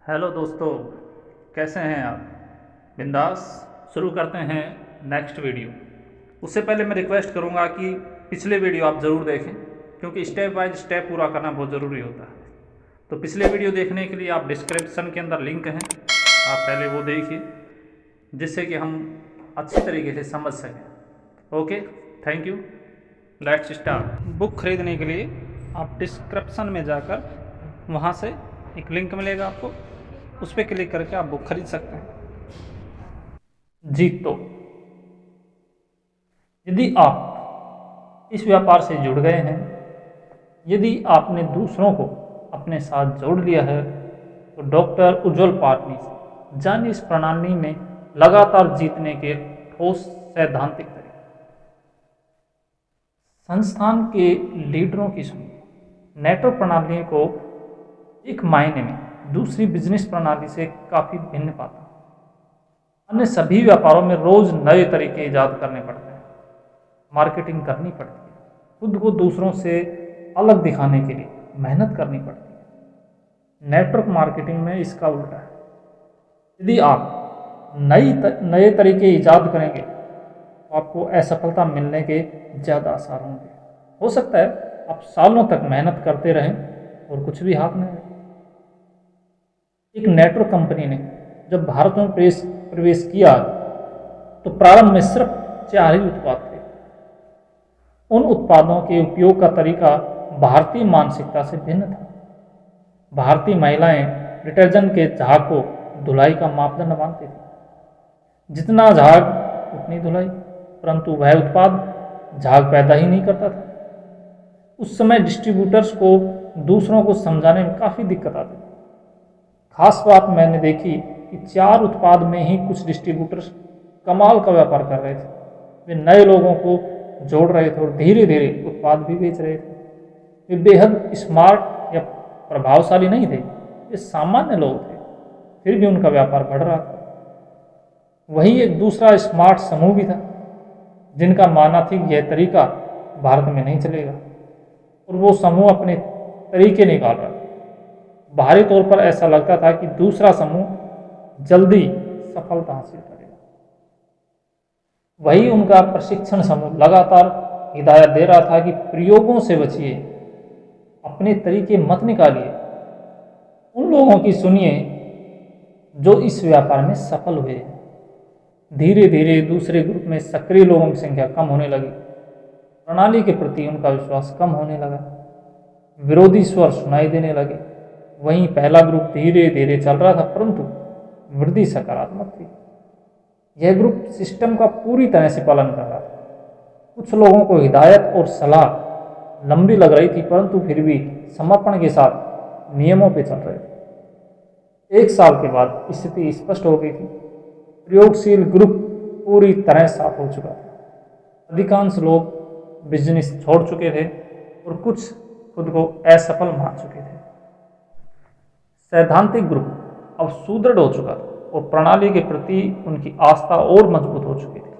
Hello दोस्तों, कैसे हैं आप? बिंदास। शुरू करते हैं नेक्स्ट वीडियो। उससे पहले मैं रिक्वेस्ट करूंगा कि पिछले वीडियो आप ज़रूर देखें, क्योंकि स्टेप बाय स्टेप पूरा करना बहुत ज़रूरी होता है। तो पिछले वीडियो देखने के लिए आप डिस्क्रिप्शन के अंदर लिंक हैं, आप पहले वो देखिए, जिससे कि हम अच्छी तरीके से समझ सकें। Okay, thank you. Let's start. Book खरीदने के लिए आप डिस्क्रिप्शन में जाकर वहाँ से एक लिंक मिलेगा आपको, उस पर क्लिक करके आप बुक खरीद सकते हैं। जी, तो यदि आप इस व्यापार से जुड़ गए हैं, यदि आपने दूसरों को अपने साथ जोड़ लिया है, तो डॉक्टर उज्ज्वल पाटनी से जानिए इस प्रणाली में लगातार जीतने के ठोस सैद्धांतिक तरीके। संस्थान के लीडरों की सुनिए। नेटवर्क प्रणाली को एक मायने में दूसरी बिजनेस प्रणाली से काफ़ी भिन्न पाता है। अन्य सभी व्यापारों में रोज नए तरीके ईजाद करने पड़ते हैं, मार्केटिंग करनी पड़ती है, खुद को दूसरों से अलग दिखाने के लिए मेहनत करनी पड़ती है। नेटवर्क मार्केटिंग में इसका उल्टा है। यदि आप नए तरीके ईजाद करेंगे तो आपको असफलता मिलने के ज़्यादा आसार होंगे। हो सकता है आप सालों तक मेहनत करते रहें और कुछ भी हाथ में आए। एक नेटवर्क कंपनी ने जब भारत में प्रवेश किया तो प्रारंभ में सिर्फ 4 ही उत्पाद थे। उन उत्पादों के उपयोग का तरीका भारतीय मानसिकता से भिन्न था। भारतीय महिलाएं डिटर्जेंट के झाग को धुलाई का मापदंड मानती थी। जितना झाग उतनी धुलाई, परंतु वह उत्पाद झाग पैदा ही नहीं करता था। उस समय डिस्ट्रीब्यूटर्स को दूसरों को समझाने में काफ़ी दिक्कत आती थी। खास बात मैंने देखी कि 4 उत्पाद में ही कुछ डिस्ट्रीब्यूटर्स कमाल का व्यापार कर रहे थे। वे नए लोगों को जोड़ रहे थे और धीरे धीरे उत्पाद भी बेच रहे थे। वे बेहद स्मार्ट या प्रभावशाली नहीं थे, वे सामान्य लोग थे, फिर भी उनका व्यापार बढ़ रहा था। वही एक दूसरा स्मार्ट समूह भी था, जिनका मानना थी कि यह तरीका भारत में नहीं चलेगा, और वो समूह अपने तरीके निकाल रहा था। बाहरी तौर पर ऐसा लगता था कि दूसरा समूह जल्दी सफलता हासिल करेगा। वही उनका प्रशिक्षण समूह लगातार हिदायत दे रहा था कि प्रयोगों से बचिए, अपने तरीके मत निकालिए, उन लोगों की सुनिए जो इस व्यापार में सफल हुए। धीरे धीरे दूसरे ग्रुप में सक्रिय लोगों की संख्या कम होने लगी। प्रणाली के प्रति उनका विश्वास कम होने लगा, विरोधी स्वर सुनाई देने लगे। वहीं पहला ग्रुप धीरे धीरे चल रहा था, परंतु वृद्धि सकारात्मक थी। यह ग्रुप सिस्टम का पूरी तरह से पालन कर रहा था। कुछ लोगों को हिदायत और सलाह लंबी लग रही थी, परंतु फिर भी समर्पण के साथ नियमों पे चल रहे थे। 1 साल के बाद स्थिति स्पष्ट हो गई थी। प्रयोगशील ग्रुप पूरी तरह साफ हो चुका था। अधिकांश लोग बिजनेस छोड़ चुके थे और कुछ खुद को असफल मान चुके थे। सैद्धांतिक ग्रुप अब सुदृढ़ हो चुका था और प्रणाली के प्रति उनकी आस्था और मजबूत हो चुकी थी।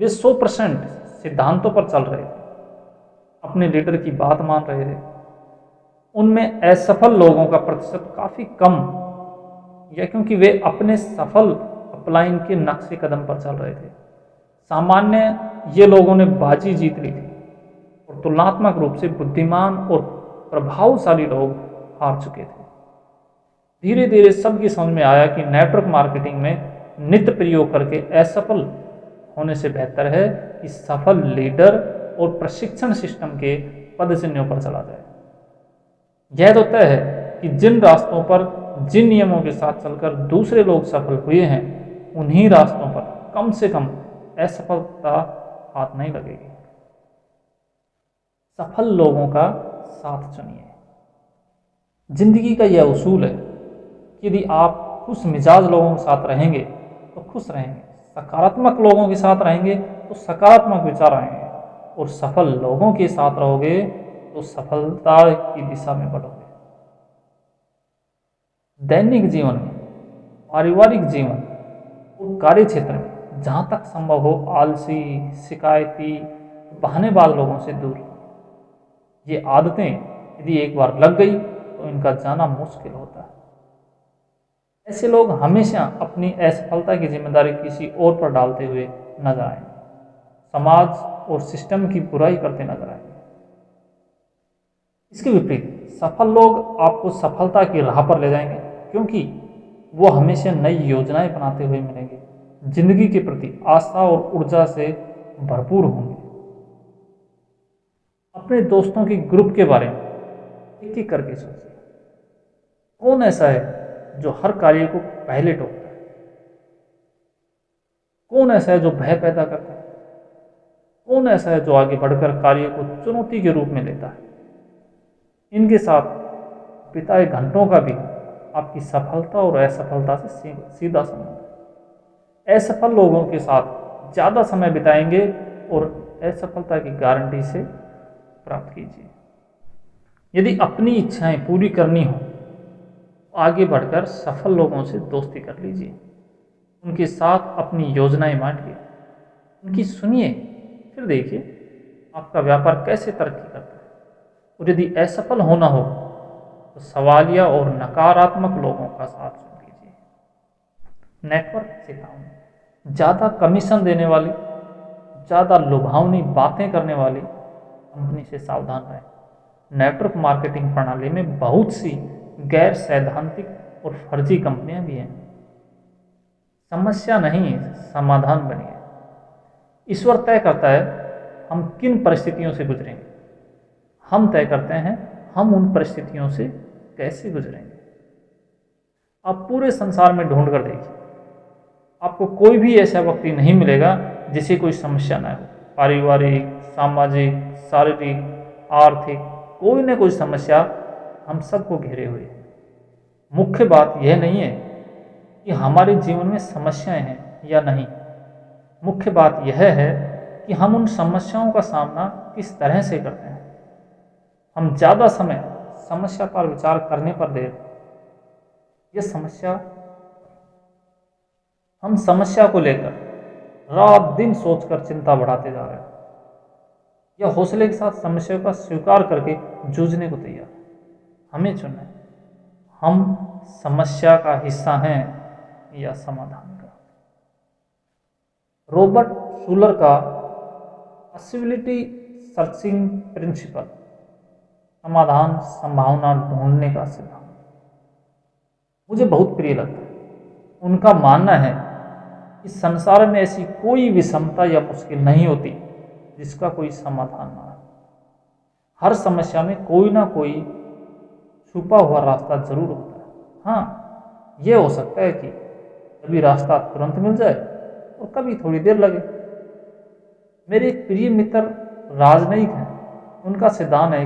वे 100% सिद्धांतों पर चल रहे थे, अपने लीडर की बात मान रहे थे। उनमें असफल लोगों का प्रतिशत काफ़ी कम, या क्योंकि वे अपने सफल अपलाइन के नक्शे कदम पर चल रहे थे। सामान्य ये लोगों ने बाजी जीत ली थी और तुलनात्मक रूप से बुद्धिमान और प्रभावशाली लोग हार चुके थे। धीरे धीरे सबकी समझ में आया कि नेटवर्क मार्केटिंग में नित्य प्रयोग करके असफल होने से बेहतर है कि सफल लीडर और प्रशिक्षण सिस्टम के पदचिन्हों पर चला जाए। यह तो तय है कि जिन रास्तों पर जिन नियमों के साथ चलकर दूसरे लोग सफल हुए हैं, उन्हीं रास्तों पर कम से कम असफलता हाथ नहीं लगेगी। सफल लोगों का साथ चुनिए। जिंदगी का यह उसूल है कि यदि आप खुश मिजाज लोगों के साथ रहेंगे तो खुश रहेंगे, सकारात्मक लोगों के साथ रहेंगे तो सकारात्मक विचार आएंगे, और सफल लोगों के साथ रहोगे तो सफलता की दिशा में बढ़ोगे। दैनिक जीवन में, पारिवारिक जीवन और कार्य क्षेत्र में जहाँ तक संभव हो आलसी, शिकायती, बहानेबाज लोगों से दूर रहिए। ये आदतें यदि एक बार लग गई तो इनका जाना मुश्किल होता है। ऐसे लोग हमेशा अपनी असफलता की जिम्मेदारी किसी और पर डालते हुए नजर आएंगे, समाज और सिस्टम की बुराई करते नजर आएंगे। इसके विपरीत सफल लोग आपको सफलता की राह पर ले जाएंगे, क्योंकि वो हमेशा नई योजनाएं बनाते हुए मिलेंगे, जिंदगी के प्रति आस्था और ऊर्जा से भरपूर होंगे। अपने दोस्तों के ग्रुप के बारे में एक एक करके सोचिए। कौन ऐसा है जो हर कार्य को पहले टोकता है? कौन ऐसा है जो भय पैदा करता है? कौन ऐसा है जो आगे बढ़कर कार्य को चुनौती के रूप में लेता है? इनके साथ बिताए घंटों का भी आपकी सफलता और असफलता से सीधा संबंध है। असफल लोगों के साथ ज़्यादा समय बिताएंगे और असफलता की गारंटी से प्राप्त कीजिए। यदि अपनी इच्छाएं पूरी करनी हो तो आगे बढ़कर सफल लोगों से दोस्ती कर लीजिए, उनके साथ अपनी योजनाएं बांटिए, उनकी सुनिए, फिर देखिए आपका व्यापार कैसे तरक्की करता है। और यदि असफल होना हो तो सवालिया और नकारात्मक लोगों का साथ चुन लीजिए। नेटवर्क से काम, ज़्यादा कमीशन देने वाली, ज़्यादा लुभावनी बातें करने वाली कंपनी से सावधान रहें। नेटवर्क मार्केटिंग प्रणाली में बहुत सी गैर सैद्धांतिक और फर्जी कंपनियां भी हैं। समस्या नहीं, समाधान बनिए। ईश्वर तय करता है हम किन परिस्थितियों से गुजरेंगे, हम तय करते हैं हम उन परिस्थितियों से कैसे गुजरेंगे। आप पूरे संसार में ढूंढ कर देखिए, आपको कोई भी ऐसा व्यक्ति नहीं मिलेगा जिसे कोई समस्या ना हो। पारिवारिक, सामाजिक, शारीरिक, आर्थिक, कोई न कोई समस्या हम सबको घेरे हुए है। मुख्य बात यह नहीं है कि हमारे जीवन में समस्याएं हैं या नहीं, मुख्य बात यह है कि हम उन समस्याओं का सामना किस तरह से करते हैं। हम ज़्यादा समय समस्या पर विचार करने पर देर, हम समस्या को लेकर रात दिन सोचकर चिंता बढ़ाते जा रहे हैं, या हौसले के साथ समस्या का स्वीकार करके जूझने को तैयार है। हमें चुनना है, हम समस्या का हिस्सा हैं या समाधान का। रॉबर्ट शूलर का पॉसिबिलिटी सर्चिंग प्रिंसिपल, समाधान संभावना ढूंढने का सिद्धांत, मुझे बहुत प्रिय लगता है। उनका मानना है कि संसार में ऐसी कोई विषमता या मुश्किल नहीं होती जिसका कोई समाधान ना हो। हर समस्या में कोई ना कोई छुपा हुआ रास्ता जरूर होता है। हाँ, यह हो सकता है कि कभी रास्ता तुरंत मिल जाए और कभी थोड़ी देर लगे। मेरे एक प्रिय मित्र राजनयिक हैं, उनका सिद्धांत है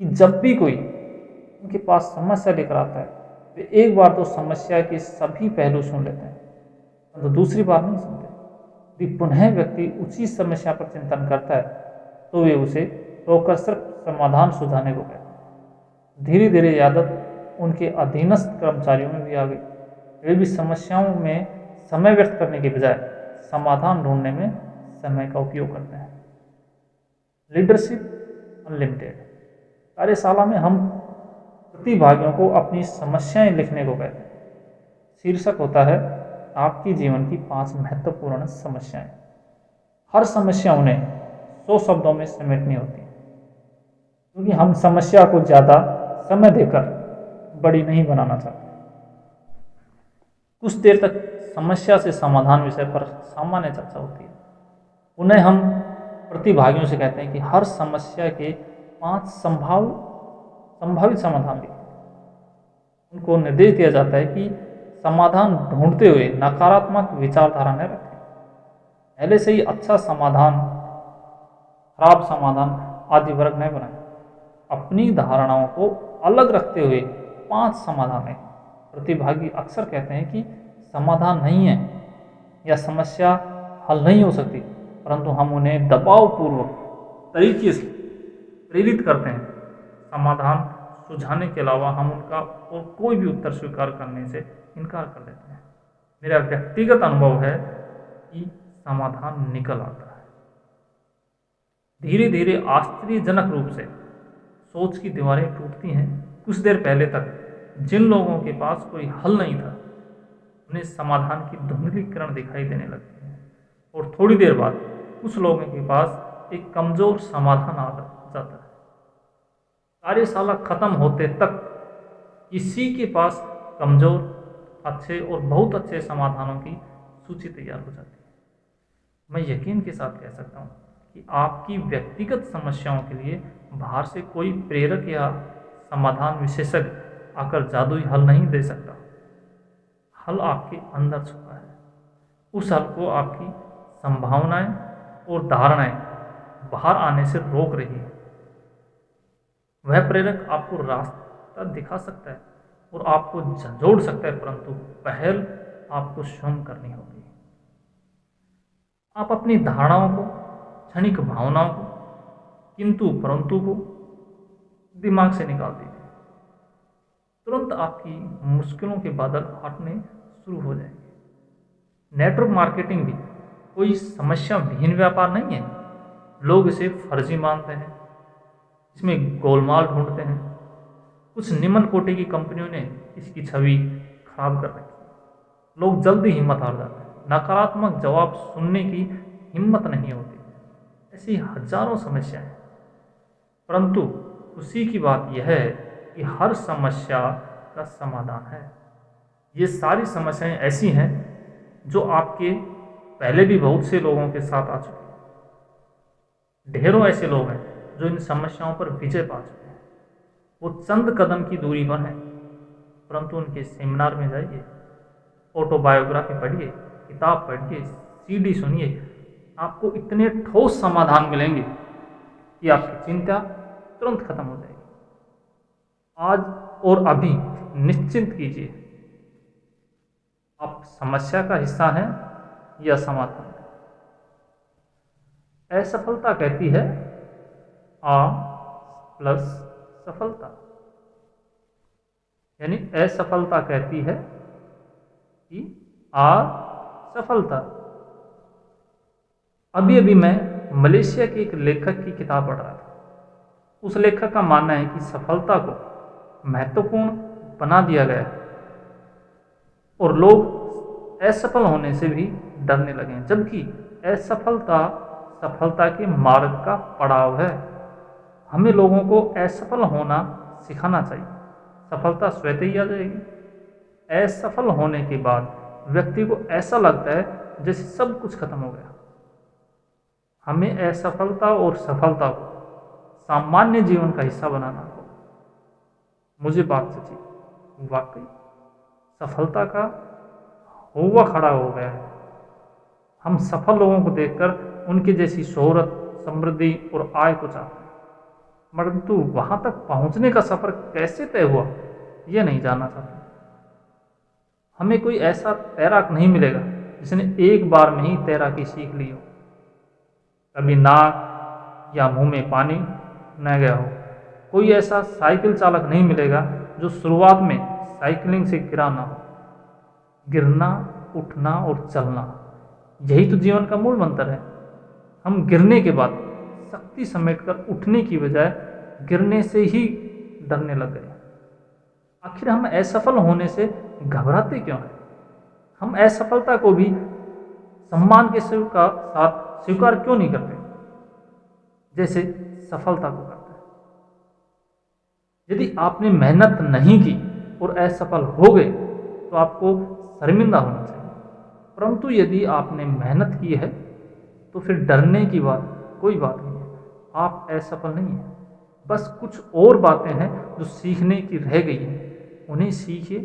कि जब भी कोई उनके पास समस्या लेकर आता है, वे एक बार तो समस्या के सभी पहलू सुन लेते हैं, तो दूसरी बार नहीं सुनते। यदि पुनः व्यक्ति उसी समस्या पर चिंतन करता है तो वे उसे रोककर सिर्फ समाधान सुझाने को कहते हैं। धीरे धीरे ये आदत उनके अधीनस्थ कर्मचारियों में भी आ गई। वे भी समस्याओं में समय व्यर्थ करने के बजाय समाधान ढूंढने में समय का उपयोग करते हैं। लीडरशिप अनलिमिटेड कार्यशाला में हम प्रतिभागियों को अपनी समस्याएं लिखने को कहते हैं। शीर्षक होता है आपकी जीवन की 5 महत्वपूर्ण समस्याएं। हर समस्या उन्हें 100 शब्दों में समेटनी होती है, क्योंकि हम समस्या को ज़्यादा समय देकर बड़ी नहीं बनाना चाहते। कुछ देर तक समस्या से समाधान विषय पर सामान्य चर्चा होती है। उन्हें हम प्रतिभागियों से कहते हैं कि हर समस्या के 5 संभावित समाधान लिखें। उनको निर्देश दिया जाता है कि समाधान ढूंढते हुए नकारात्मक विचारधारा न रखें। पहले से ही अच्छा समाधान, खराब समाधान आदि वर्ग न बनाएं। अपनी धारणाओं को अलग रखते हुए 5 समाधान है। प्रतिभागी अक्सर कहते हैं कि समाधान नहीं है या समस्या हल नहीं हो सकती, परंतु हम उन्हें दबावपूर्वक तरीके से प्रेरित करते हैं। समाधान सुझाने के अलावा हम उनका और कोई भी उत्तर स्वीकार करने से इनकार कर देते हैं। मेरा व्यक्तिगत अनुभव है कि समाधान निकल आता है। धीरे धीरे आश्चर्यजनक रूप से सोच की दीवारें टूटती हैं। कुछ देर पहले तक जिन लोगों के पास कोई हल नहीं था उन्हें समाधान की धुंधली किरण दिखाई देने लगती है, और थोड़ी देर बाद कुछ लोगों के पास एक कमजोर समाधान आ जाता है। कार्यशाला खत्म होते तक किसी के पास कमजोर, अच्छे और बहुत अच्छे समाधानों की सूची तैयार हो जाती है। मैं यकीन के साथ कह सकता हूँ कि आपकी व्यक्तिगत समस्याओं के लिए बाहर से कोई प्रेरक या समाधान विशेषज्ञ आकर जादुई हल नहीं दे सकता। हल आपके अंदर छुपा है। उस हल को आपकी संभावनाएं और धारणाएं बाहर आने से रोक रही है। वह प्रेरक आपको रास्ता दिखा सकता है और आपको झंझोड़ सकता है, परंतु पहल आपको स्वयं करनी होगी। आप अपनी धारणाओं को, क्षणिक भावनाओं को, किंतु परंतु को दिमाग से निकाल दीजिए। तुरंत आपकी मुश्किलों के बादल हटने शुरू हो जाएंगे। नेटवर्क मार्केटिंग भी कोई समस्या विहीन व्यापार नहीं है। लोग इसे फर्जी मानते हैं, इसमें गोलमाल ढूंढते हैं। कुछ निम्न कोटि की कंपनियों ने इसकी छवि खराब कर रखी है। लोग जल्दी हिम्मत हार जाते हैं, नकारात्मक जवाब सुनने की हिम्मत नहीं होती। ऐसी हजारों समस्याएं हैं, परंतु खुशी की बात यह है कि हर समस्या का समाधान है। ये सारी समस्याएं ऐसी हैं जो आपके पहले भी बहुत से लोगों के साथ आ चुकी हैं। ढेरों ऐसे लोग हैं जो इन समस्याओं पर विजय पा चुके हैं। वो चंद कदम की दूरी पर हैं, परंतु उनके सेमिनार में जाइए, ऑटोबायोग्राफी पढ़िए, किताब पढ़िए, सीडी सुनिए, आपको इतने ठोस समाधान मिलेंगे कि आपकी चिंता तुरंत खत्म हो जाएगी। आज और अभी निश्चिंत कीजिए, आप समस्या का हिस्सा हैं या समाधान का। असफलता कहती है आ प्लस सफलता, यानी असफलता कहती है कि आ सफलता। अभी अभी मैं मलेशिया के एक लेखक की किताब पढ़ रहा था। उस लेखक का मानना है कि सफलता को महत्वपूर्ण बना दिया गया है और लोग असफल होने से भी डरने लगे हैं, जबकि असफलता सफलता के मार्ग का पड़ाव है। हमें लोगों को असफल होना सिखाना चाहिए, सफलता स्वतः ही आ जाएगी। असफल होने के बाद व्यक्ति को ऐसा लगता है जैसे सब कुछ खत्म हो गया। हमें असफलता और सफलता को सामान्य जीवन का हिस्सा बनाना होगा। मुझे बात सची, वाकई सफलता का हुआ खड़ा हो गया है। हम सफल लोगों को देखकर उनकी जैसी शोहरत, समृद्धि और आय को चाहते हैं, परंतु वहां तक पहुंचने का सफर कैसे तय हुआ यह नहीं जानना चाहते। हमें कोई ऐसा तैराक नहीं मिलेगा जिसने एक बार में ही तैराकी सीख ली हो, कभी नाक या मुंह में पानी न गया हो। कोई ऐसा साइकिल चालक नहीं मिलेगा जो शुरुआत में साइकिलिंग से गिरा ना हो। गिरना, उठना और चलना, यही तो जीवन का मूल मंत्र है। हम गिरने के बाद शक्ति समेटकर उठने की बजाय गिरने से ही डरने लग गए। आखिर हम असफल होने से घबराते क्यों हैं? हम असफलता को भी सम्मान के साथ स्वीकार क्यों नहीं करते जैसे सफलता को करते हैं? यदि आपने मेहनत नहीं की और असफल हो गए तो आपको शर्मिंदा होना चाहिए, परंतु यदि आपने मेहनत की है तो फिर डरने की कोई बात नहीं है। आप असफल नहीं हैं, बस कुछ और बातें हैं जो सीखने की रह गई हैं, उन्हें सीखिए,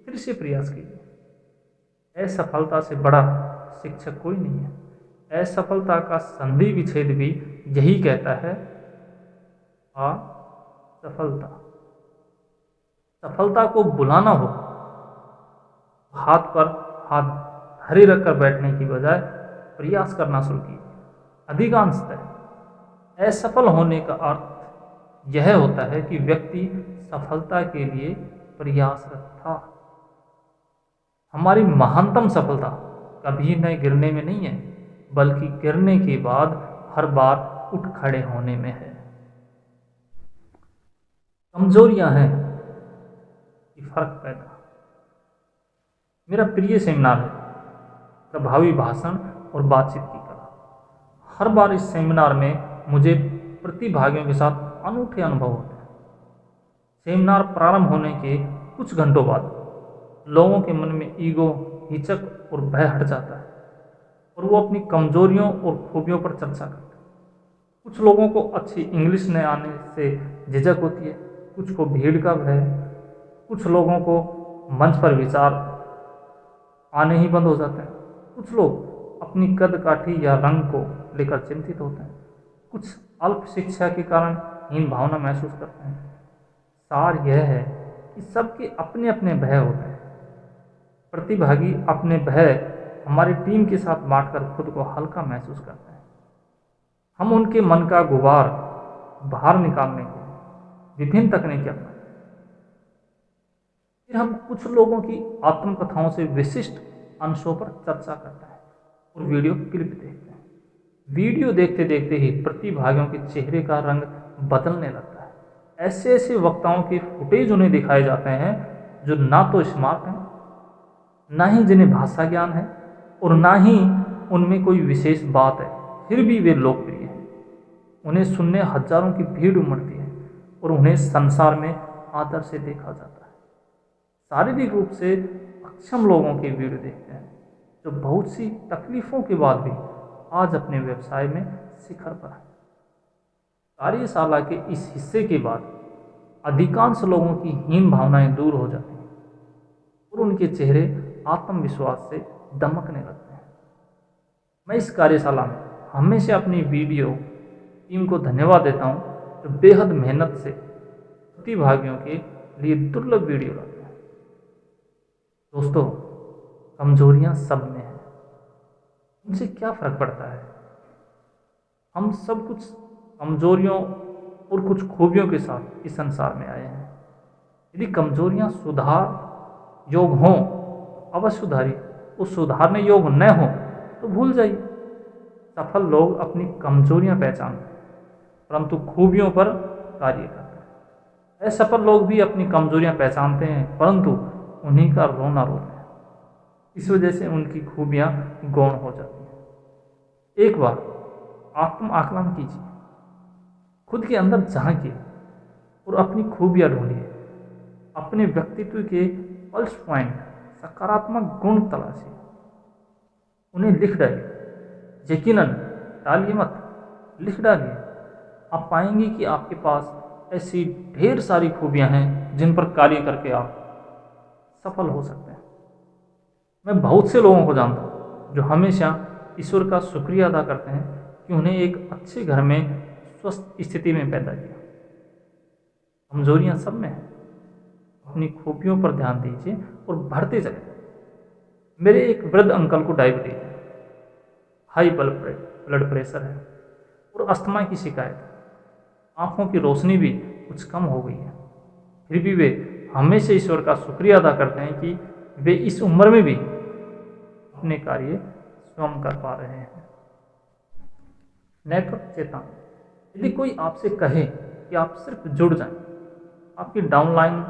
फिर से प्रयास कीजिए। असफलता से बड़ा शिक्षक कोई नहीं है। असफलता का संधि विच्छेद भी यही कहता है, असफलता। सफलता को बुलाना हो, हाथ पर हाथ धरे रखकर बैठने की बजाय प्रयास करना शुरू कीजिए। अधिकांशतः असफल होने का अर्थ यह होता है कि व्यक्ति सफलता के लिए प्रयासरत था। हमारी महानतम सफलता कभी न गिरने में नहीं है, बल्कि गिरने के बाद हर बार उठ खड़े होने में है। कमजोरियां हैं कि फर्क पैदा। मेरा प्रिय सेमिनार है प्रभावी भाषण और बातचीत की कला। हर बार इस सेमिनार में मुझे प्रतिभागियों के साथ अनूठे अनुभव होते हैं। सेमिनार प्रारंभ होने के कुछ घंटों बाद लोगों के मन में ईगो, हिचक और भय हट जाता है और वो अपनी कमजोरियों और खूबियों पर चर्चा करते हैं। कुछ लोगों को अच्छी इंग्लिश न आने से झिझक होती है, कुछ को भीड़ का भय, कुछ लोगों को मंच पर विचार आने ही बंद हो जाते हैं, कुछ लोग अपनी कद काठी या रंग को लेकर चिंतित होते हैं, कुछ अल्प शिक्षा के कारण हीन भावना महसूस करते हैं। सार यह है कि सबके अपने अपने भय होते हैं। प्रतिभागी अपने भय हमारी टीम के साथ बांटकर खुद को हल्का महसूस करते हैं। हम उनके मन का गुबार बाहर निकालने के विभिन्न तकनीकें अपनाते हैं। फिर हम कुछ लोगों की आत्मकथाओं से विशिष्ट अंशों पर चर्चा करते हैं और वीडियो क्लिप देखते हैं। वीडियो देखते देखते ही प्रतिभागियों के चेहरे का रंग बदलने लगता है। ऐसे ऐसे वक्ताओं के फुटेज उन्हें दिखाए जाते हैं जो ना तो स्मार्ट हैं, ना ही जिन्हें भाषा ज्ञान है और ना ही उनमें कोई विशेष बात है, फिर भी वे लोकप्रिय हैं। उन्हें सुनने हजारों की भीड़ उमड़ती है और उन्हें संसार में आदर से देखा जाता है। शारीरिक रूप से अक्षम लोगों के वीडियो देखते हैं जो बहुत सी तकलीफों के बाद भी आज अपने व्यवसाय में शिखर पर है। कार्यशाला के इस हिस्से के बाद अधिकांश लोगों की हीन भावनाएं दूर हो जाती हैं और उनके चेहरे आत्मविश्वास से दमकने लगते हैं। मैं इस कार्यशाला में हमेशा अपनी वीडियो टीम को धन्यवाद देता हूं जो बेहद मेहनत से प्रतिभागियों के लिए दुर्लभ वीडियो लाते हैं। दोस्तों, कमजोरियां सब में हैं, उनसे क्या फर्क पड़ता है? हम सब कुछ कमजोरियों और कुछ खूबियों के साथ इस संसार में आए हैं। यदि कमजोरियां सुधार योग हों अवश्य सुधारिए, उस सुधारने योग न हो तो भूल जाइए। सफल लोग अपनी कमजोरियां पहचानते हैं परंतु खूबियों पर कार्य करते हैं। असफल लोग भी अपनी कमजोरियां पहचानते हैं परंतु उन्हीं का रोना रोते हैं। इस वजह से उनकी खूबियां गौण हो जाती हैं। एक बार आत्म आकलन कीजिए, खुद के अंदर झांकिए और अपनी खूबियां ढूंढिए। अपने व्यक्तित्व के पल्स पॉइंट, सकारात्मक गुण तलाशिए, उन्हें लिख डालिए। यकीनन टालिए मत, लिख डालिए। आप पाएंगे कि आपके पास ऐसी ढेर सारी खूबियां हैं जिन पर कार्य करके आप सफल हो सकते हैं। मैं बहुत से लोगों को जानता हूँ जो हमेशा ईश्वर का शुक्रिया अदा करते हैं कि उन्हें एक अच्छे घर में स्वस्थ स्थिति में पैदा किया। कमजोरियां सब में हैं, अपनी खूबियों पर ध्यान दीजिए और बढ़ते चले। मेरे एक वृद्ध अंकल को डायबिटीज है, हाई ब्लड प्रेशर है और अस्थमा की शिकायत है। आँखों की रोशनी भी कुछ कम हो गई है, फिर भी वे हमेशा ईश्वर का शुक्रिया अदा करते हैं कि वे इस उम्र में भी अपने कार्य स्वयं कर पा रहे हैं। नेटवर्क चेतावनी। यदि कोई आपसे कहे कि आप सिर्फ जुड़ जाएं, आपकी डाउनलाइन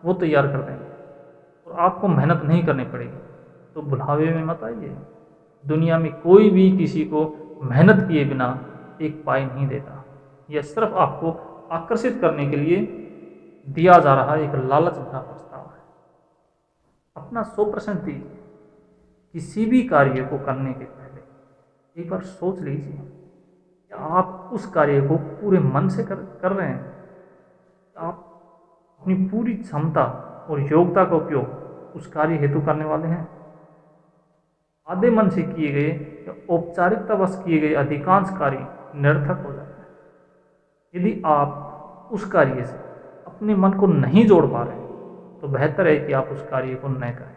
वो तैयार कर देंगे और आपको मेहनत नहीं करनी पड़ेगी, तो बुलावे में मत आइए। दुनिया में कोई भी किसी को मेहनत किए बिना एक पाई नहीं देता। यह सिर्फ आपको आकर्षित करने के लिए दिया जा रहा एक लालच भरा प्रस्ताव है। अपना 100% दीजिए। किसी भी कार्य को करने के पहले एक बार सोच लीजिए कि आप उस कार्य को पूरे मन से कर रहे हैं। आप अपनी पूरी क्षमता और योग्यता का उपयोग उस कार्य हेतु करने वाले हैं। आधे मन से किए गए या औपचारिकता बस किए गए अधिकांश कार्य निरर्थक हो जाते हैं। यदि आप उस कार्य से अपने मन को नहीं जोड़ पा रहे तो बेहतर है कि आप उस कार्य को न करें।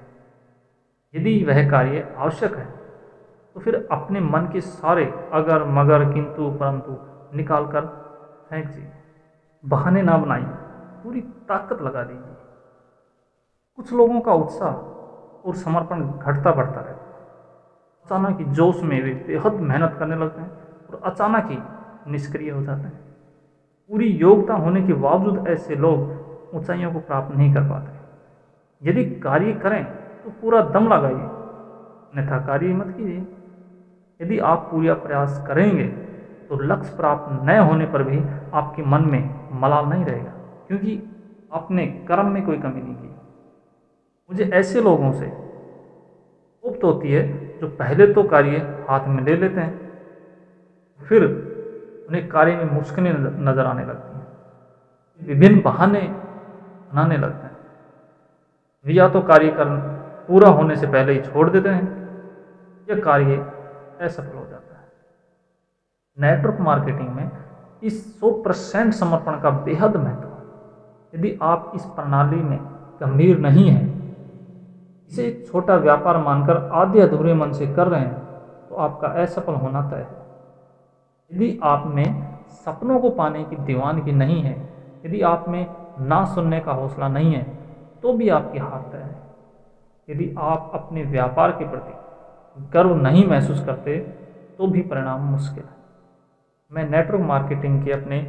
यदि वह कार्य आवश्यक है तो फिर अपने मन के सारे अगर मगर किंतु परंतु निकाल कर फेंक दीजिए। बहाने ना बनाइए, पूरी ताकत लगा दीजिए। कुछ लोगों का उत्साह और समर्पण घटता बढ़ता रहता है। अचानक ही जोश में वे बेहद मेहनत करने लगते हैं और अचानक ही निष्क्रिय हो जाते हैं। पूरी योग्यता होने के बावजूद ऐसे लोग ऊंचाइयों को प्राप्त नहीं कर पाते। यदि कार्य करें तो पूरा दम लगाइए, अन्यथा कार्य मत कीजिए। यदि आप पूरा प्रयास करेंगे तो लक्ष्य प्राप्त न होने पर भी आपके मन में मलाल नहीं रहेगा, क्योंकि आपने कर्म में कोई कमी नहीं की। मुझे ऐसे लोगों से उक्त होती है जो पहले तो कार्य हाथ में ले लेते हैं, फिर उन्हें कार्य में मुश्किलें नजर आने लगती हैं, विभिन्न बहाने बनाने लगते हैं। वे या तो कार्य कर पूरा होने से पहले ही छोड़ देते हैं या कार्य असफल हो जाता है। नेटवर्क मार्केटिंग में इस 100% समर्पण का बेहद महत्व है। यदि आप इस प्रणाली में गंभीर नहीं हैं, इसे एक छोटा व्यापार मानकर आधे अधूरे मन से कर रहे हैं, तो आपका असफल होना तय है। यदि आप में सपनों को पाने की दीवानगी नहीं है, यदि आप में ना सुनने का हौसला नहीं है, तो भी आपकी हार तय है। यदि आप अपने व्यापार के प्रति गर्व नहीं महसूस करते, तो भी परिणाम मुश्किल है। मैं नेटवर्क मार्केटिंग के अपने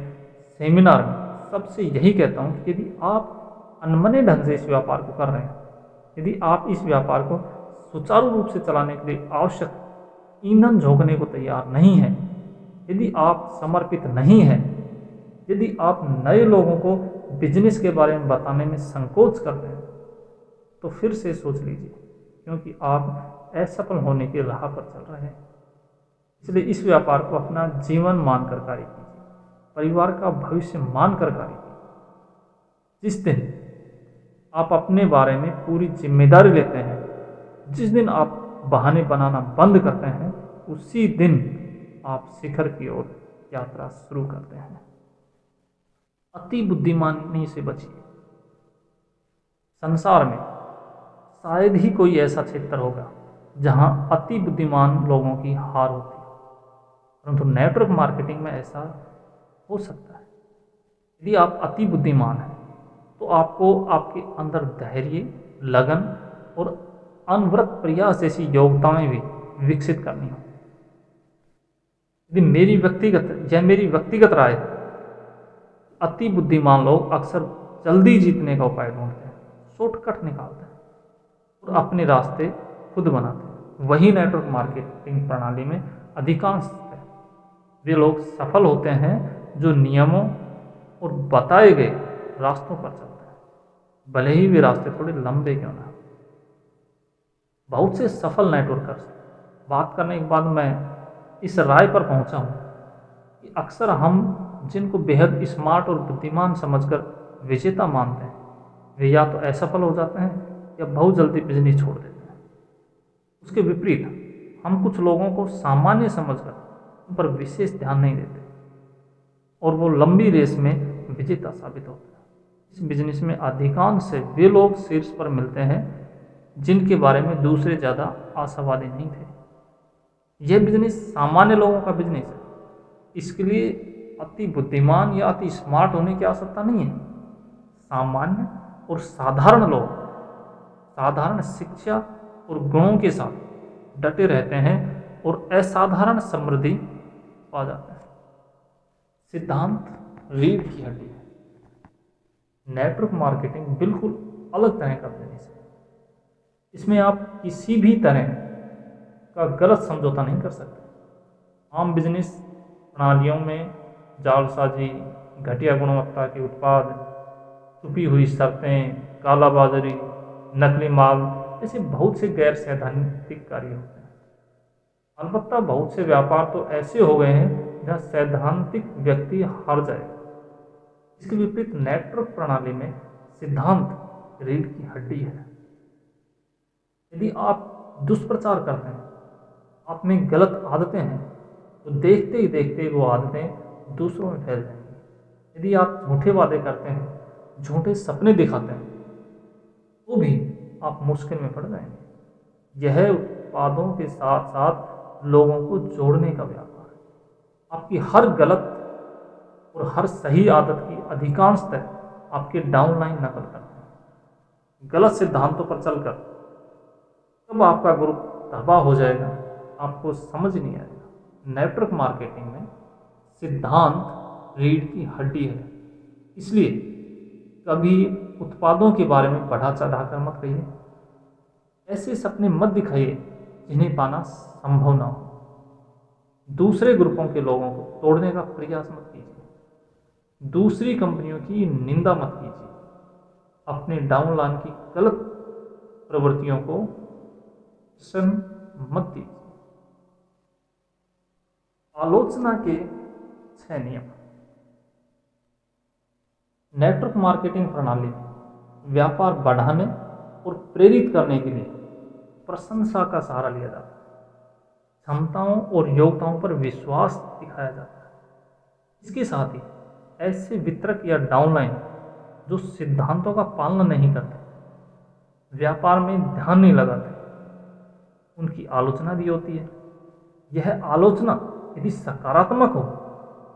सेमिनार में सबसे यही कहता हूँ कि यदि आप अनमने ढंग से इस व्यापार को कर रहे हैं, यदि आप इस व्यापार को सुचारू रूप से चलाने के लिए आवश्यक ईंधन झोंकने को तैयार नहीं है, यदि आप समर्पित नहीं हैं, यदि आप नए लोगों को बिजनेस के बारे में बताने में संकोच करते हैं, तो फिर से सोच लीजिए, क्योंकि आप असफल होने की राह पर चल रहे हैं। इसलिए इस व्यापार को अपना जीवन मानकर कार्य कीजिए, परिवार का भविष्य मानकर कार्य कीजिए। जिस दिन आप अपने बारे में पूरी जिम्मेदारी लेते हैं, जिस दिन आप बहाने बनाना बंद करते हैं, उसी दिन आप शिखर की ओर यात्रा शुरू करते हैं। अति बुद्धिमानी से बचिए। संसार में शायद ही कोई ऐसा क्षेत्र होगा जहां अति बुद्धिमान लोगों की हार होती है, परंतु नेटवर्क मार्केटिंग में ऐसा हो सकता है। यदि आप अति बुद्धिमान हैं, तो आपको आपके अंदर धैर्य, लगन और अनवरत प्रयास जैसी योग्यताएं भी विकसित करनी हो। यदि मेरी व्यक्तिगत राय है, अति बुद्धिमान लोग अक्सर जल्दी जीतने का उपाय ढूंढते हैं, शॉर्टकट निकालते हैं और अपने रास्ते खुद बनाते हैं। वही नेटवर्क मार्केटिंग प्रणाली में अधिकांश है। वे लोग सफल होते हैं जो नियमों और बताए गए रास्तों पर चलते हैं, भले ही वे रास्ते थोड़े लंबे क्यों ना। बहुत से सफल नेटवर्कर्स बात करने के बाद मैं इस राय पर पहुंचा हूं कि अक्सर हम जिनको बेहद स्मार्ट और बुद्धिमान समझकर विजेता मानते हैं, वे या तो असफल हो जाते हैं या बहुत जल्दी बिजनेस छोड़ देते हैं। उसके विपरीत हम कुछ लोगों को सामान्य समझकर उन पर विशेष ध्यान नहीं देते और वो लंबी रेस में विजेता साबित होते हैं। इस बिजनेस में अधिकांश से वे लोग शीर्ष पर मिलते हैं जिनके बारे में दूसरे ज़्यादा आशावादी नहीं थे। यह बिजनेस सामान्य लोगों का बिजनेस है, इसके लिए अति बुद्धिमान या अति स्मार्ट होने की आवश्यकता नहीं है। सामान्य और साधारण लोग साधारण शिक्षा और गुणों के साथ डटे रहते हैं और असाधारण समृद्धि पा जाते हैं। सिद्धांत रीढ़ की हड्डी है। नेटवर्क मार्केटिंग बिल्कुल अलग तरह का बिजनेस है। इसमें आप किसी भी तरह का गलत समझौता नहीं कर सकते। आम बिजनेस प्रणालियों में जालसाजी, घटिया गुणवत्ता के उत्पाद, छुपी हुई शर्तें, कालाबाजारी, नकली माल ऐसे बहुत से गैर सैद्धांतिक कार्य होते हैं। अलबत्ता बहुत से व्यापार तो ऐसे हो गए हैं जहां सैद्धांतिक व्यक्ति हार जाएगा। इसके विपरीत नेटवर्क प्रणाली में सिद्धांत रीढ़ की हड्डी है। यदि आप दुष्प्रचार करते हैं, आप में गलत आदतें हैं, तो देखते ही देखते वो आदतें दूसरों में फैल जाएंगी। यदि आप झूठे वादे करते हैं, झूठे सपने दिखाते हैं, तो भी आप मुश्किल में पड़ जाएंगे। यह उत्पादों के साथ साथ लोगों को जोड़ने का व्यापार है। आपकी हर गलत और हर सही आदत की अधिकांशतः आपके डाउनलाइन नकल करते हैं। गलत सिद्धांतों पर चलकर कब आपका ग्रुप तबाह हो जाएगा, आपको समझ नहीं आएगा। नेटवर्क मार्केटिंग में सिद्धांत रीढ़ की हड्डी है, इसलिए कभी उत्पादों के बारे में बढ़ा चढ़ा कर मत कहिए। ऐसे सपने मत दिखाइए जिन्हें पाना संभव ना हो। दूसरे ग्रुपों के लोगों को तोड़ने का प्रयास मत कीजिए। दूसरी कंपनियों की निंदा मत कीजिए। अपने डाउनलाइन की गलत प्रवृत्तियों को प्रोत्साहन मत दीजिए। आलोचना के 6 नियम। नेटवर्क मार्केटिंग प्रणाली में व्यापार बढ़ाने और प्रेरित करने के लिए प्रशंसा का सहारा लिया जाता है। क्षमताओं और योग्यताओं पर विश्वास दिखाया जाता है। इसके साथ ही ऐसे वितरक या डाउनलाइन जो सिद्धांतों का पालन नहीं करते, व्यापार में ध्यान नहीं लगाते, उनकी आलोचना भी होती है। यह आलोचना यदि सकारात्मक हो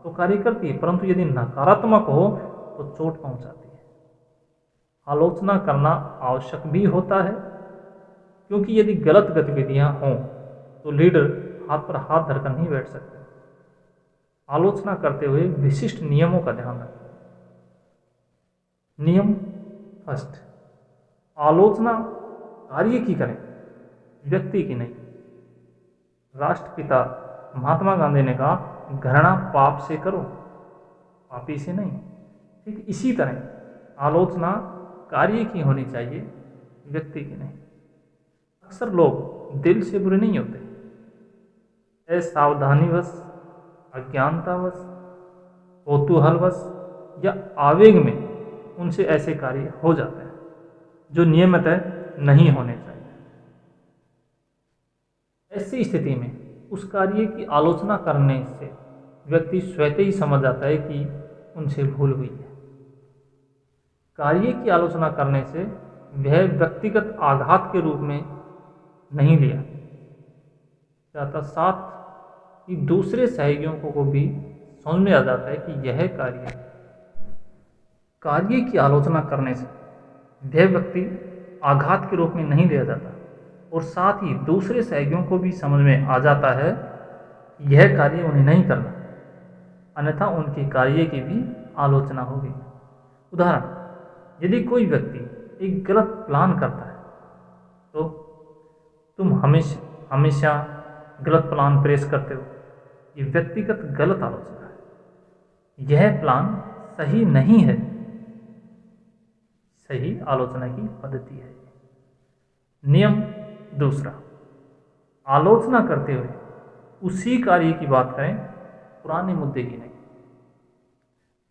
तो कार्य करती है, परंतु यदि नकारात्मक हो तो चोट पहुंचाती है। आलोचना करना आवश्यक भी होता है, क्योंकि यदि गलत गतिविधियां हों तो लीडर हाथ पर हाथ धरकर नहीं बैठ सकते। आलोचना करते हुए विशिष्ट नियमों का ध्यान रखें। नियम फर्स्ट, आलोचना कार्य की करें, व्यक्ति की नहीं। राष्ट्रपिता महात्मा गांधी ने कहा, घृणा पाप से करो, पापी से नहीं। ठीक इसी तरह आलोचना कार्य की होनी चाहिए, व्यक्ति की नहीं। अक्सर लोग दिल से बुरे नहीं होते, असावधानीवश, अज्ञानतावश, कौतूहलवश या आवेग में उनसे ऐसे कार्य हो जाते हैं जो नियमितः नहीं होने चाहिए। ऐसी स्थिति में उस कार्य की आलोचना करने से व्यक्ति स्वतः ही समझ जाता है कि उनसे भूल हुई है। कार्य की आलोचना करने से वह व्यक्तिगत आघात के रूप में नहीं लिया जाता, साथ ही दूसरे सहयोगियों को भी समझ में आ जाता है कि यह कार्य की आलोचना करने से वह व्यक्ति आघात के रूप में नहीं लिया जाता, और साथ ही दूसरे सहयोगियों को भी समझ में आ जाता है कि यह कार्य उन्हें नहीं करना, अन्यथा उनके कार्य की भी आलोचना होगी। उदाहरण, यदि कोई व्यक्ति एक गलत प्लान करता है तो तुम हमेशा गलत प्लान पेश करते हो, ये व्यक्तिगत गलत आलोचना है। यह प्लान सही नहीं है। सही आलोचना की पद्धति है। नियम दूसरा, आलोचना करते हुए उसी कार्य की बात करें, पुराने मुद्दे की नहीं।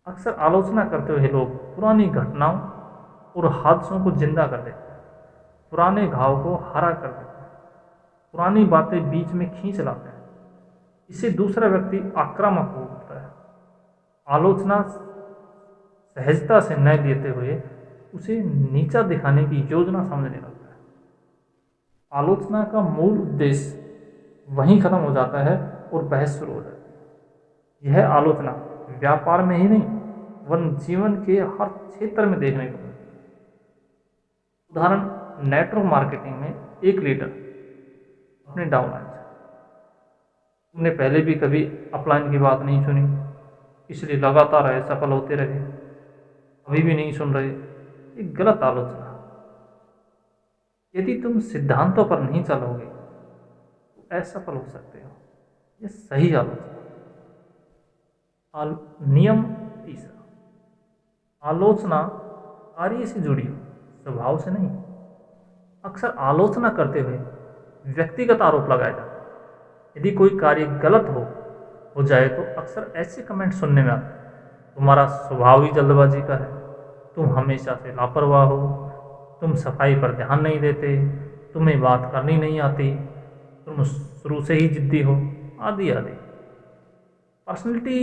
अक्सर आलोचना करते हुए लोग पुरानी घटनाओं और हादसों को जिंदा कर देते हैं, पुराने घाव को हरा कर देते हैं, पुरानी बातें बीच में खींच लाते हैं। इससे दूसरा व्यक्ति आक्रामक हो उठता है। आलोचना सहजता से न लेते हुए उसे नीचा दिखाने की योजना समझने लगता है। आलोचना का मूल उद्देश्य वहीं खत्म हो जाता है और बहस शुरू हो जाती है। यह आलोचना व्यापार में ही नहीं वरन जीवन के हर क्षेत्र में देखने को मिलती है। उदाहरण, नेटवर्क मार्केटिंग में एक लीडर अपने डाउनलाइन से, तुमने पहले भी कभी अपलाइन की बात नहीं सुनी, इसलिए लगातार असफल होते रहे, अभी भी नहीं सुन रहे। एक गलत आलोचना। यदि तुम सिद्धांतों पर नहीं चलोगे तो असफल हो सकते हो। यह सही आलोचना। नियम तीसरा, आलोचना कार्य से जुड़ी हो, स्वभाव से नहीं। अक्सर आलोचना करते हुए व्यक्तिगत आरोप लगाए जाते हैं। यदि कोई कार्य गलत हो जाए तो अक्सर ऐसे कमेंट सुनने में आते हैं, तुम्हारा स्वभाव ही जल्दबाजी का है, तुम हमेशा से लापरवाह हो, तुम सफाई पर ध्यान नहीं देते, तुम्हें बात करनी नहीं आती, तुम शुरू से ही जिद्दी हो, आदि आदि। पर्सनैलिटी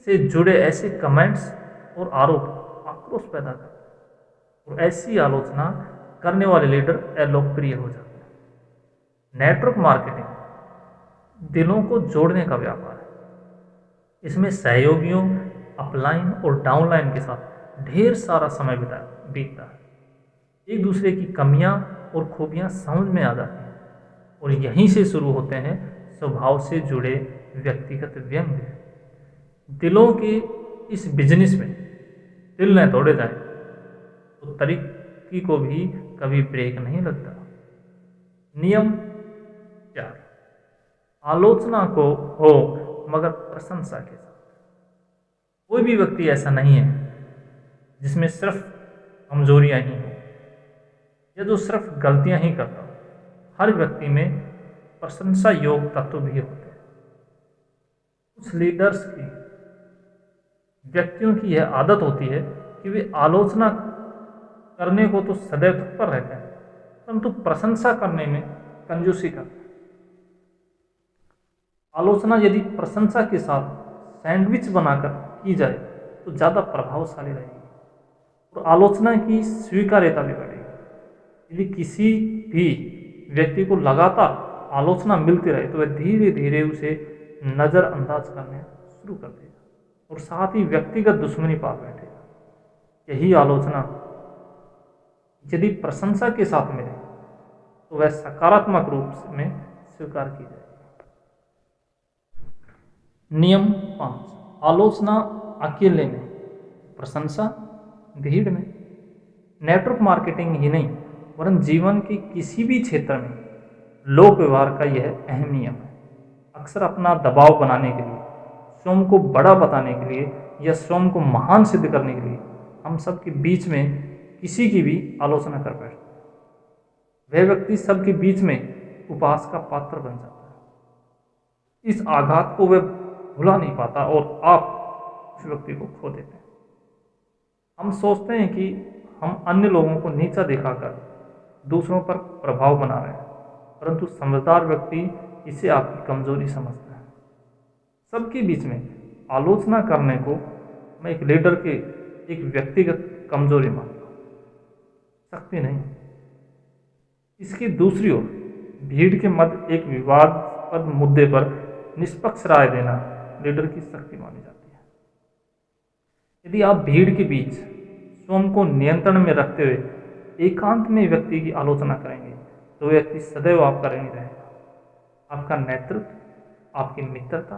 से जुड़े ऐसे कमेंट्स और आरोप आक्रोश पैदा करते हैं, और ऐसी आलोचना करने वाले लीडर अलोकप्रिय हो जाते हैं। नेटवर्क मार्केटिंग दिलों को जोड़ने का व्यापार है। इसमें सहयोगियों, अपलाइन और डाउनलाइन के साथ ढेर सारा समय बीतता है। एक दूसरे की कमियां और खूबियां समझ में आ जाती हैं, और यहीं से शुरू होते हैं स्वभाव से जुड़े व्यक्तिगत व्यंग्य। दिलों के इस बिजनेस में दिल न तोड़े जाएं तो तरक्की को भी कभी ब्रेक नहीं लगता। नियम 4, आलोचना को हो मगर प्रशंसा के साथ। कोई भी व्यक्ति ऐसा नहीं है जिसमें सिर्फ कमजोरियां ही हो या जो सिर्फ गलतियां ही करता हो। हर व्यक्ति में प्रशंसा योग्य तत्व भी होते हैं। कुछ लीडर्स की, व्यक्तियों की यह आदत होती है कि वे आलोचना करने को तो सदैव तत्पर रहते हैं, परंतु प्रशंसा करने में कंजूसी करते हैं। आलोचना यदि प्रशंसा के साथ सैंडविच बनाकर की जाए तो ज़्यादा प्रभावशाली रहेगी और आलोचना की स्वीकार्यता भी बढ़ेगी। यदि किसी भी व्यक्ति को लगातार आलोचना मिलती रहे तो वह धीरे धीरे उसे नज़रअंदाज करने शुरू कर देगा और साथ ही व्यक्तिगत दुश्मनी पाल बैठेगा। यही आलोचना यदि प्रशंसा के साथ मिले तो वह सकारात्मक रूप में स्वीकार की जाएगी। नियम 5, आलोचना अकेले में, प्रशंसा भीड़ में। नेटवर्क मार्केटिंग ही नहीं वरन जीवन के किसी भी क्षेत्र में लोक व्यवहार का यह अहम नियम है। अक्सर अपना दबाव बनाने के लिए, स्वयं को बड़ा बताने के लिए या स्वयं को महान सिद्ध करने के लिए हम सबके बीच में किसी की भी आलोचना कर बैठते हैं। वह व्यक्ति सबके बीच में उपहास का पात्र बन जाता है। इस आघात को वह भुला नहीं पाता और आप उस व्यक्ति को खो देते हैं। हम सोचते हैं कि हम अन्य लोगों को नीचा दिखाकर दूसरों पर प्रभाव बना रहे हैं, परंतु समझदार व्यक्ति इसे आपकी कमजोरी समझता है। सबके बीच में आलोचना करने को मैं एक लीडर के एक व्यक्तिगत कमजोरी मानता हूँ, शक्ति नहीं। इसकी दूसरी ओर भीड़ के मध्य एक विवादास्पद मुद्दे पर निष्पक्ष राय देना लीडर की शक्ति मानी जाती है। यदि आप भीड़ के बीच स्वयं को नियंत्रण में रखते हुए एकांत में व्यक्ति की आलोचना करेंगे तो व्यक्ति सदैव आपका ऋणी रहेगा। आपका नेतृत्व, आपकी मित्रता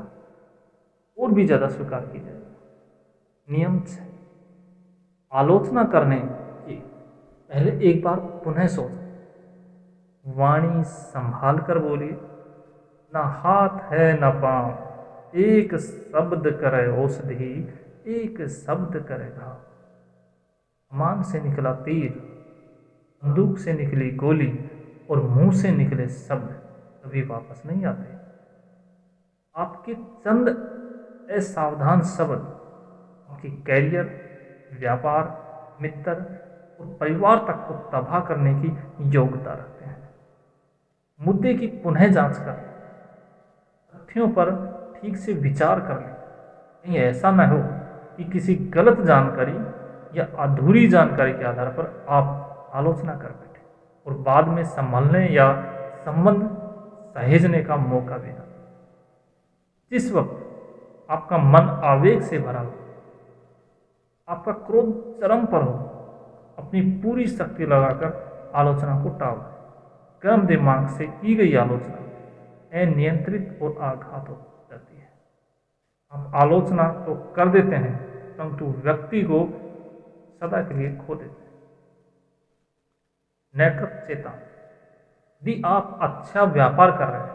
और भी ज़्यादा स्वीकार की जाएगी। नियम 6, आलोचना करने की पहले एक बार पुनः सोचें। वाणी संभाल कर बोलिए, न हाथ है न पांव, एक शब्द करे औषधि, एक शब्द करे घाव। कमान से निकला तीर, बंदूक से निकली गोली और मुंह से निकले शब्द कभी वापस नहीं आते। आपके चंद असावधान शब्द आपके कैरियर, व्यापार, मित्र और परिवार तक को तबाह करने की योग्यता रखते हैं। मुद्दे की पुनः जांच कर तथ्यों पर ठीक से विचार कर लें। कहीं ऐसा न हो कि किसी गलत जानकारी या अधूरी जानकारी के आधार पर आप आलोचना कर बैठे और बाद में संभलने या संबंध सहेजने का मौका देना। जिस वक्त आपका मन आवेग से भरा हो, आपका क्रोध चरम पर हो, अपनी पूरी शक्ति लगाकर आलोचना को टाल दें। गर्म दिमाग से की गई आलोचना अनियंत्रित और आघात हो जाती है। आप आलोचना तो कर देते हैं परंतु व्यक्ति को सदा के लिए खो देते हैं। नेटवर्क चेतावनी, यदि आप अच्छा व्यापार कर रहे हैं,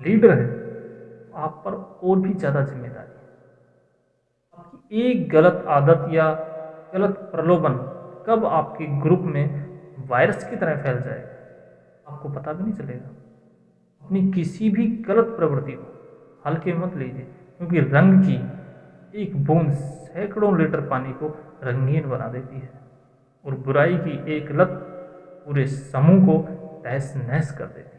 लीडर हैं, तो आप पर और भी ज़्यादा जिम्मेदारी है। आपकी एक गलत आदत या गलत प्रलोभन कब आपके ग्रुप में वायरस की तरह फैल जाएगा आपको पता भी नहीं चलेगा। अपनी किसी भी गलत प्रवृत्ति को हल्के मत लीजिए, क्योंकि रंग की एक बूंद सैकड़ों लीटर पानी को रंगीन बना देती है और बुराई की एक लत पूरे समूह को तहस नहस कर देती है।